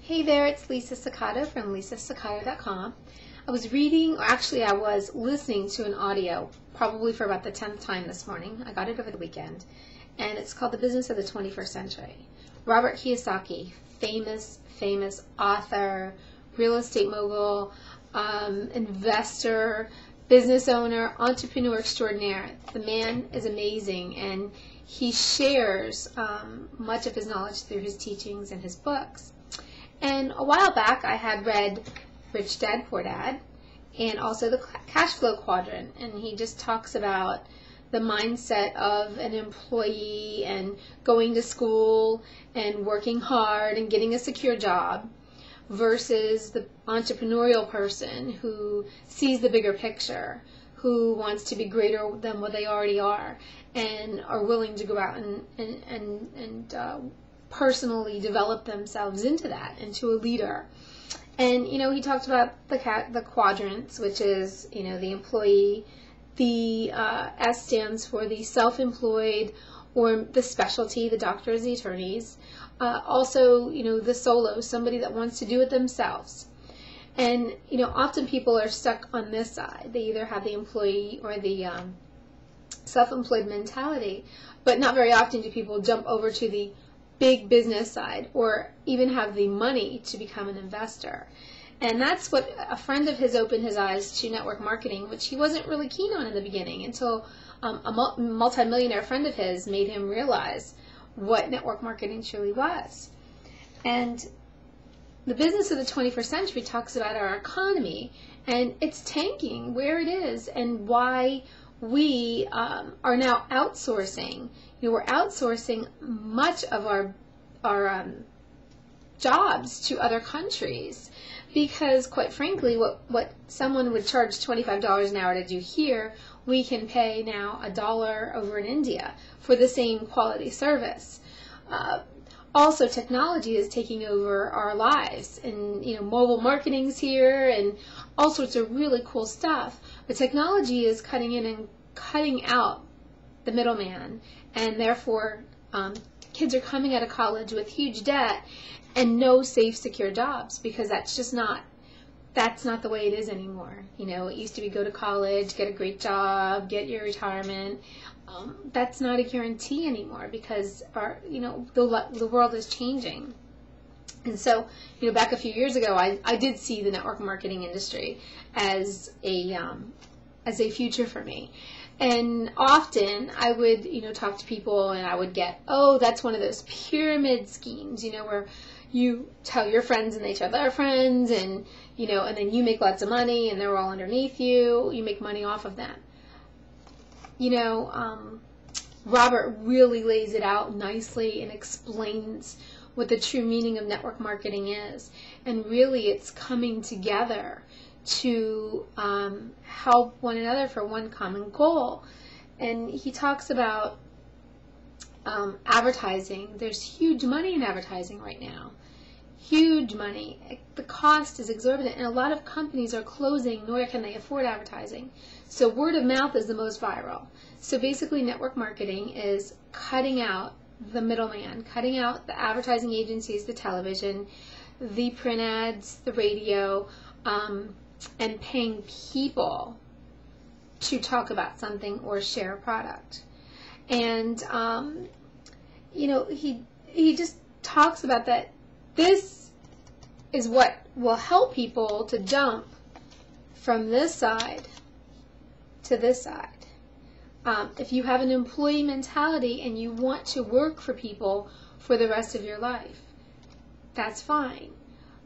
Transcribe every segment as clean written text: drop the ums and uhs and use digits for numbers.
Hey there, it's Lisa Sacato from lisasacato.com. I was reading, or actually I was listening to an audio, probably for about the 10th time this morning. I got it over the weekend, and it's called The Business of the 21st Century. Robert Kiyosaki, famous author, real estate mogul, investor, business owner, entrepreneur extraordinaire. The man is amazing, and he shares much of his knowledge through his teachings and his books. And a while back, I had read Rich Dad, Poor Dad, and also the cash flow quadrant. And he just talks about the mindset of an employee and going to school and working hard and getting a secure job versus the entrepreneurial person who sees the bigger picture, who wants to be greater than what they already are, and are willing to go out and personally develop themselves into that, into a leader. And he talked about the quadrants, which is the employee. The S stands for the self-employed, or the specialty, the doctors, the attorneys. Also, the solo, somebody that wants to do it themselves. And often people are stuck on this side. They either have the employee or the self-employed mentality, but not very often do people jump over to the big business side or even have the money to become an investor. And that's what a friend of his opened his eyes to network marketing, which he wasn't really keen on in the beginning until a multi-millionaire friend of his made him realize what network marketing truly was. And the business of the 21st century talks about our economy, and it's tanking where it is, and why we are now outsourcing. We're outsourcing much of our jobs to other countries because, quite frankly, what someone would charge $25 an hour to do here, we can pay now $1 over in India for the same quality service. Also, technology is taking over our lives, and mobile marketing's here, and all sorts of really cool stuff. But technology is cutting in and cutting out the middleman, and therefore kids are coming out of college with huge debt and no safe, secure jobs, because that's not the way it is anymore. It used to be go to college, get a great job, get your retirement. That's not a guarantee anymore because the world is changing. And so, back a few years ago, I did see the network marketing industry as a future for me. And often I would, talk to people, and I would get, oh, that's one of those pyramid schemes, where you tell your friends and they tell their friends, and and then you make lots of money, and they're all underneath you. You make money off of them. Robert really lays it out nicely and explains what the true meaning of network marketing is. And really it's coming together to help one another for one common goal. And he talks about advertising. There's huge money in advertising right now. Huge money. The cost is exorbitant, and a lot of companies are closing, nor can they afford advertising. So word of mouth is the most viral. So basically network marketing is cutting out the middleman, cutting out the advertising agencies, the television, the print ads, the radio, and paying people to talk about something or share a product. And he just talks about that. This is what will help people to jump from this side to this side. If you have an employee mentality and you want to work for people for the rest of your life, that's fine.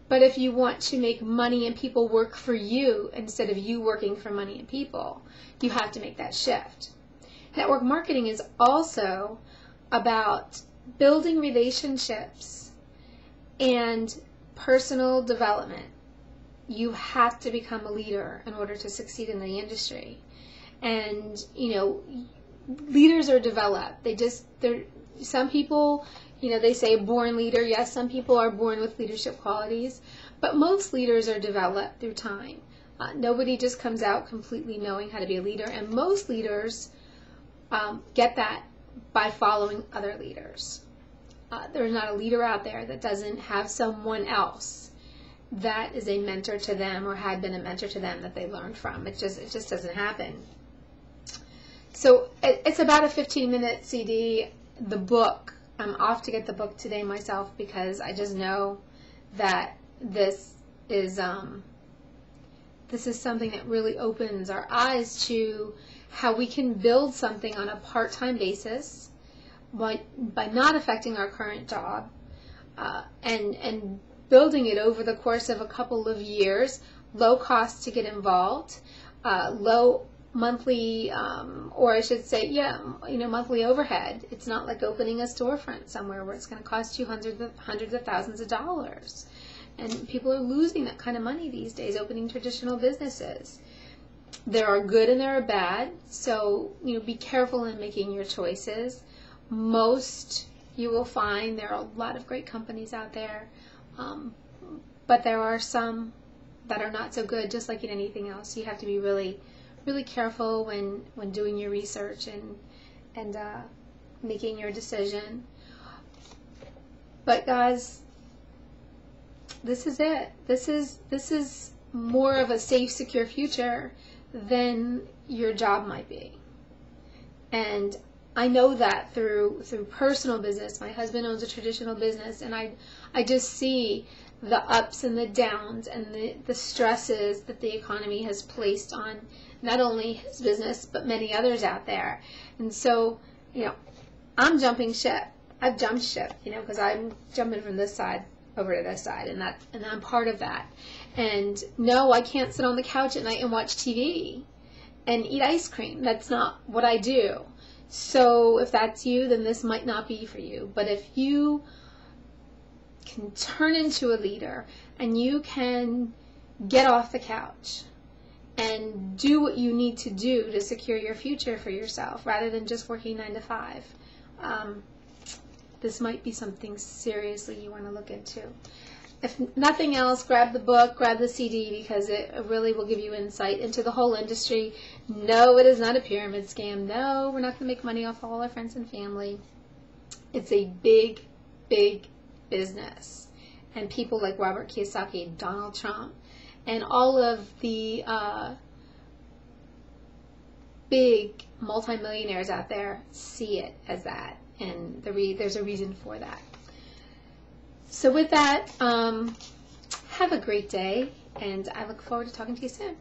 But if you want to make money and people work for you instead of you working for money and people, you have to make that shift. Network marketing is also about building relationships and personal development. You have to become a leader in order to succeed in the industry. And, leaders are developed. Some people, they say born leader. Yes, some people are born with leadership qualities, but most leaders are developed through time. Nobody just comes out completely knowing how to be a leader, and most leaders get that by following other leaders. there's not a leader out there that doesn't have someone else that is a mentor to them or had been a mentor to them that they learned from. It just doesn't happen. So it's about a 15-minute CD. The book, I'm off to get the book today myself because I just know that this is something that really opens our eyes to how we can build something on a part-time basis by not affecting our current job, and building it over the course of a couple of years, low cost to get involved, low monthly, or I should say, monthly overhead. It's not like opening a storefront somewhere where it's going to cost you hundreds of thousands of dollars. And people are losing that kind of money these days opening traditional businesses. There are good and there are bad, so be careful in making your choices. Most you will find there are a lot of great companies out there, but there are some that are not so good, just like in anything else. You have to be really, really careful when doing your research and making your decision. But guys, this is it. This is more of a safe, secure future than your job might be. And I know that through personal business. My husband owns a traditional business, and I just see the ups and the downs and the stresses that the economy has placed on not only his business but many others out there. And so, I'm jumping ship. I've jumped ship, because I'm jumping from this side over to this side, and I'm part of that. And no, I can't sit on the couch at night and watch TV and eat ice cream. That's not what I do. So if that's you, then this might not be for you. But if you can turn into a leader and you can get off the couch and do what you need to do to secure your future for yourself rather than just working 9 to 5, this might be something seriously you want to look into. If nothing else, grab the book, grab the CD, because it really will give you insight into the whole industry. No, it is not a pyramid scam. No, we're not going to make money off all our friends and family. It's a big, big business. And people like Robert Kiyosaki, Donald Trump, and all of the big multimillionaires out there see it as that. And there's a reason for that. So with that, have a great day, and I look forward to talking to you soon.